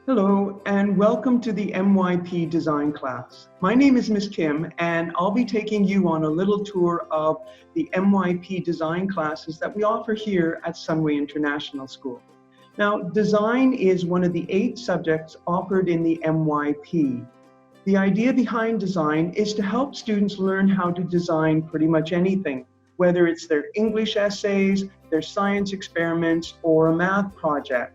Hello, and welcome to the MYP design class. My name is Ms. Kim, and I'll be taking you on a little tour of the MYP design classes that we offer here at Sunway International School. Now, design is one of the 8 subjects offered in the MYP. The idea behind design is to help students learn how to design pretty much anything, whether it's their English essays, their science experiments, or a math project.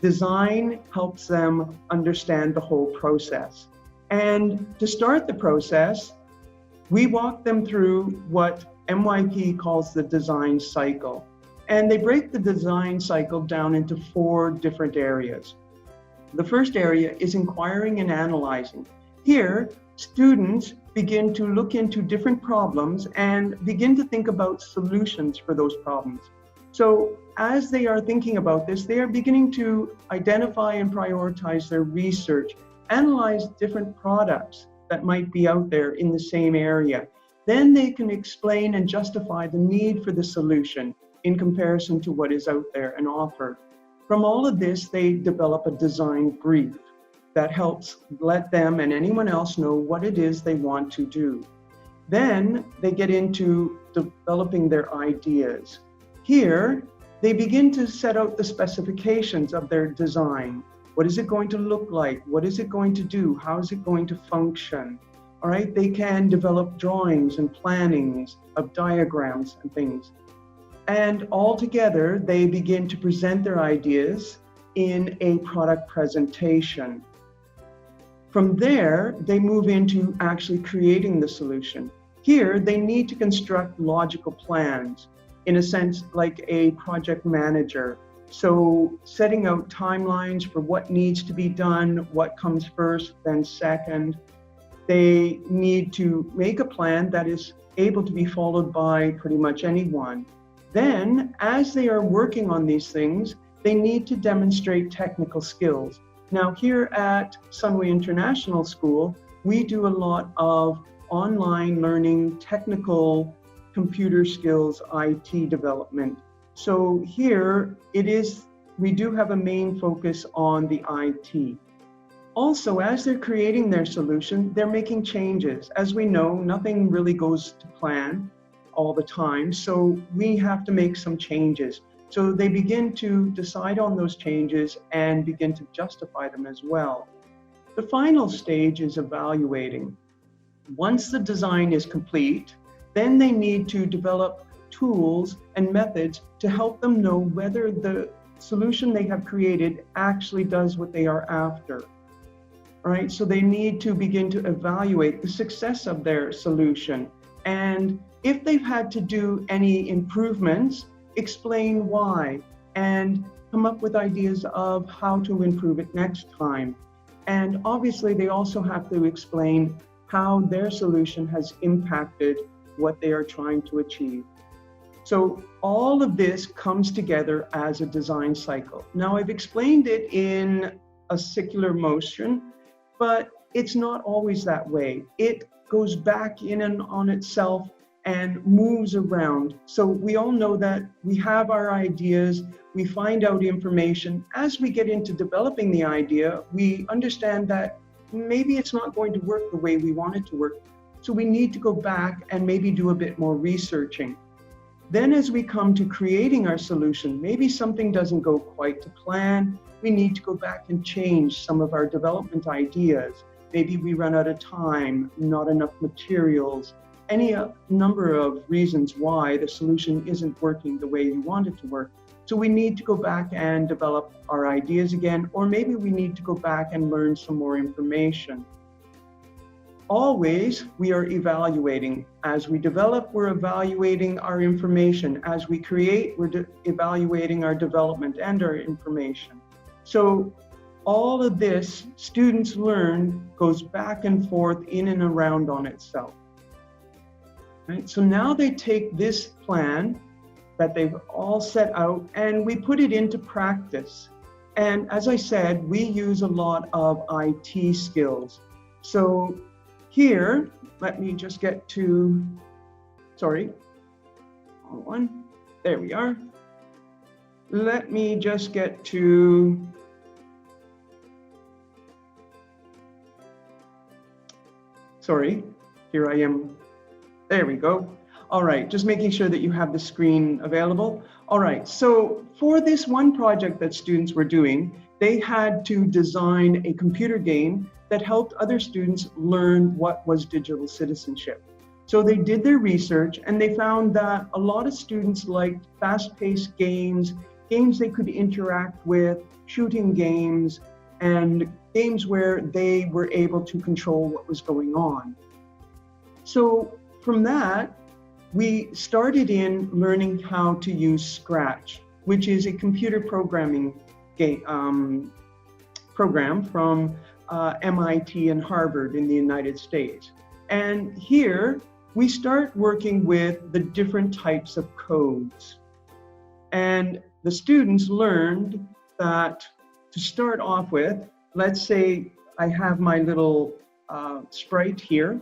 Design helps them understand the whole process. And to start the process, we walk them through what MYP calls the design cycle. And they break the design cycle down into 4 different areas. The first area is inquiring and analyzing. Here, students begin to look into different problems and begin to think about solutions for those problems. So as they are thinking about this, they are beginning to identify and prioritize their research, analyze different products that might be out there in the same area. Then they can explain and justify the need for the solution in comparison to what is out there and offered. From all of this, they develop a design brief that helps let them and anyone else know what it is they want to do. Then they get into developing their ideas. Here, they begin to set out the specifications of their design. What is it going to look like? What is it going to do? How is it going to function? All right, they can develop drawings and plannings of diagrams and things. And all together, they begin to present their ideas in a product presentation. From there, they move into actually creating the solution. Here, they need to construct logical plans, in a sense like a project manager. So setting out timelines for what needs to be done, what comes first, then second. They need to make a plan that is able to be followed by pretty much anyone. Then, as they are working on these things, they need to demonstrate technical skills. Now, here at Sunway International School, we do a lot of online learning, technical computer skills, IT development. So here we do have a main focus on the IT. Also, as they're creating their solution, they're making changes. As we know, nothing really goes to plan all the time, so we have to make some changes. So they begin to decide on those changes and begin to justify them as well. The final stage is evaluating. Once the design is complete, then they need to develop tools and methods to help them know whether the solution they have created actually does what they are after. All right, so they need to begin to evaluate the success of their solution. And if they've had to do any improvements, explain why and come up with ideas of how to improve it next time. And obviously, they also have to explain how their solution has impacted what they are trying to achieve. So all of this comes together as a design cycle. Now, I've explained it in a circular motion, but it's not always that way. It goes back in and on itself and moves around. So we all know that we have our ideas, we find out information. As we get into developing the idea, we understand that maybe it's not going to work the way we want it to work. So we need to go back and maybe do a bit more researching. Then as we come to creating our solution, maybe something doesn't go quite to plan. We need to go back and change some of our development ideas. Maybe we run out of time, not enough materials, any number of reasons why the solution isn't working the way you want it to work. So we need to go back and develop our ideas again, or maybe we need to go back and learn some more information. Always, we are evaluating. As we develop, we're evaluating our information. As we create, we're evaluating our development and our information. So all of this, students learn, goes back and forth in and around on itself. Right? So now they take this plan that they've all set out and we put it into practice. And as I said, we use a lot of IT skills. So here, let me just get to, sorry, wrong one. There we are. Let me just get to Sorry, here I am. There we go. All right, just making sure that you have the screen available. All right, so for this one project that students were doing, they had to design a computer game that helped other students learn what was digital citizenship. So they did their research and they found that a lot of students liked fast-paced games, games they could interact with, shooting games, and games where they were able to control what was going on. So from that, we started in learning how to use Scratch, which is a computer programming game, program from MIT and Harvard in the United States. And here we start working with the different types of codes. And the students learned that to start off with, let's say I have my little sprite here,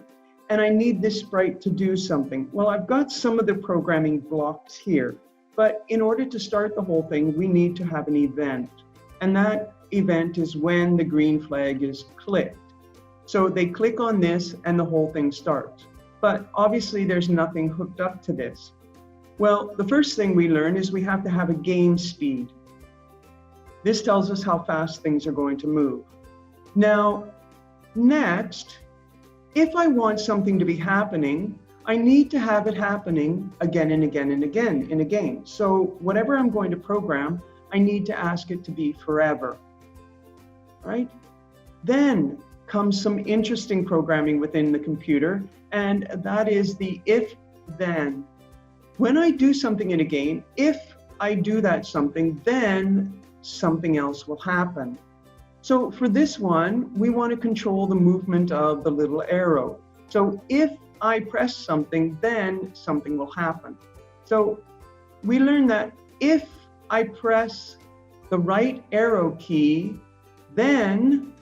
and I need this sprite to do something. Well, I've got some of the programming blocks here, but in order to start the whole thing, we need to have an event. And that event is when the green flag is clicked. So they click on this and the whole thing starts. But obviously there's nothing hooked up to this. Well, the first thing we learn is we have to have a game speed. This tells us how fast things are going to move. Now, next, if I want something to be happening, I need to have it happening again and again and again in a game. So whatever I'm going to program, I need to ask it to be forever, right? Then comes some interesting programming within the computer, and that is the if-then. When I do something in a game, if I do that something, then something else will happen. So for this one, we want to control the movement of the little arrow. So if I press something, then something will happen. So we learn that if I press the right arrow key, then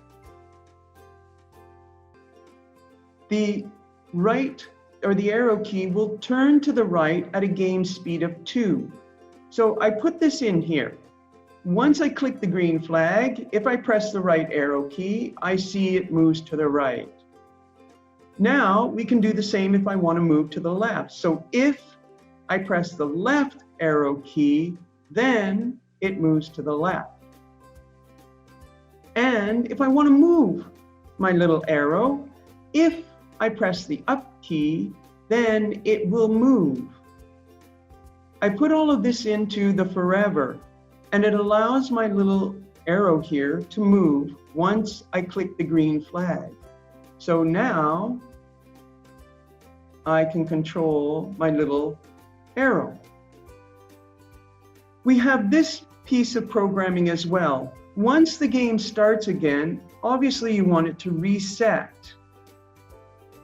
the right or the arrow key will turn to the right at a game speed of 2. So I put this in here. Once I click the green flag, if I press the right arrow key, I see it moves to the right. Now we can do the same if I want to move to the left. So if I press the left arrow key, then it moves to the left. And if I want to move my little arrow, if I press the up key, then it will move. I put all of this into the forever, and it allows my little arrow here to move once I click the green flag. So now I can control my little arrow. We have this piece of programming as well. Once the game starts again, obviously you want it to reset.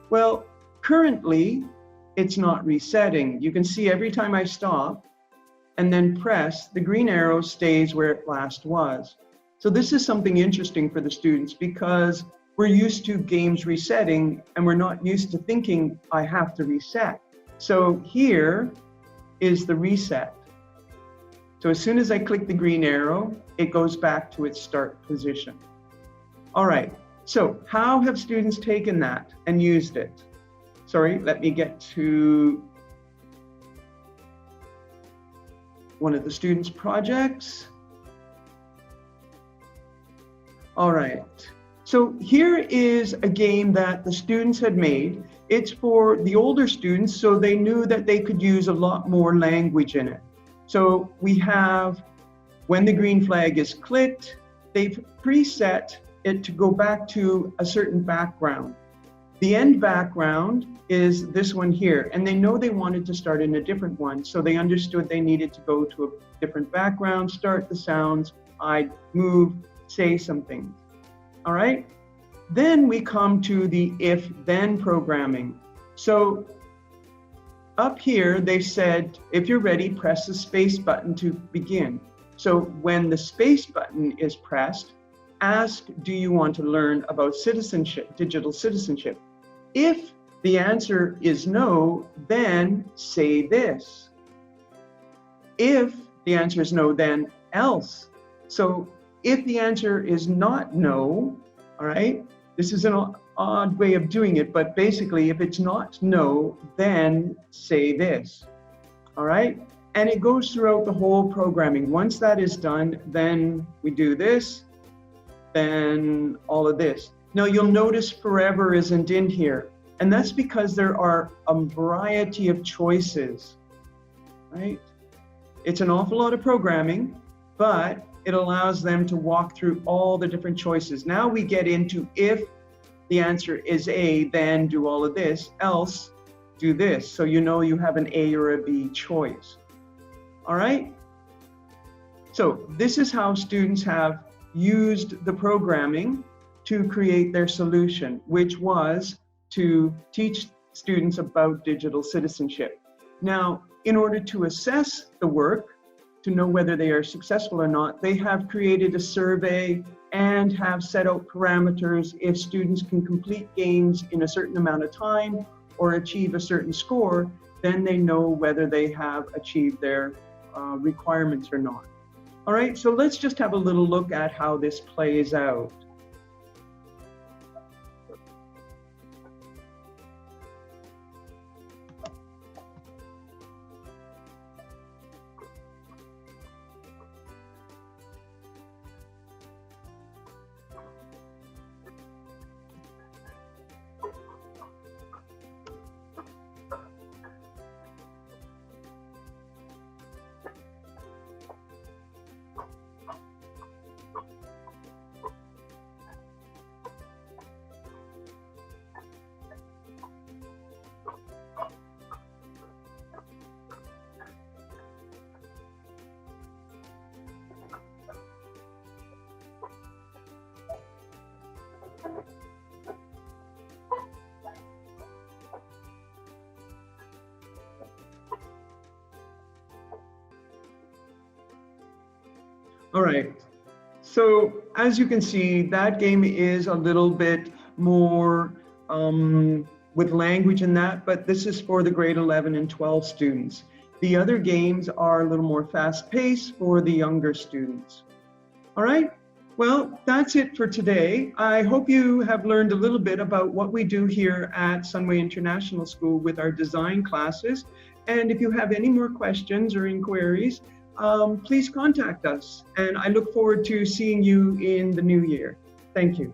Well, currently it's not resetting. You can see every time I stop and then press, the green arrow stays where it last was. So this is something interesting for the students because we're used to games resetting and we're not used to thinking I have to reset. So here is the reset. So as soon as I click the green arrow, it goes back to its start position. All right, so how have students taken that and used it? Sorry, let me get to one of the students' projects. All right, so here is a game that the students had made. It's for the older students, so they knew that they could use a lot more language in it. So we have, when the green flag is clicked, they've preset it to go back to a certain background. The end background is this one here, and they know they wanted to start in a different one, so they understood they needed to go to a different background, start the sounds, hide, move, say something. All right? Then we come to the if-then programming. So up here, they said, if you're ready, press the space button to begin. So when the space button is pressed, ask, do you want to learn about citizenship, digital citizenship? If the answer is no, then say this. If the answer is no, then else. So if the answer is not no, all right, this is an odd way of doing it, but basically if it's not no, then say this, all right? And it goes throughout the whole programming. Once that is done, then we do this, then all of this. Now you'll notice forever isn't in here, and that's because there are a variety of choices, right? It's an awful lot of programming, but it allows them to walk through all the different choices. Now we get into if the answer is A, then do all of this, else do this. So you know you have an A or a B choice. All right? So this is how students have used the programming to create their solution, which was to teach students about digital citizenship. Now, in order to assess the work, to know whether they are successful or not, they have created a survey and have set out parameters. If students can complete games in a certain amount of time or achieve a certain score, then they know whether they have achieved their requirements or not. All right, so let's just have a little look at how this plays out. All right, so as you can see, that game is a little bit more with language in that, but this is for the grade 11 and 12 students. The other games are a little more fast-paced for the younger students. All right, well, that's it for today. I hope you have learned a little bit about what we do here at Sunway International School with our design classes. And if you have any more questions or inquiries, please contact us. And I look forward to seeing you in the new year. Thank you.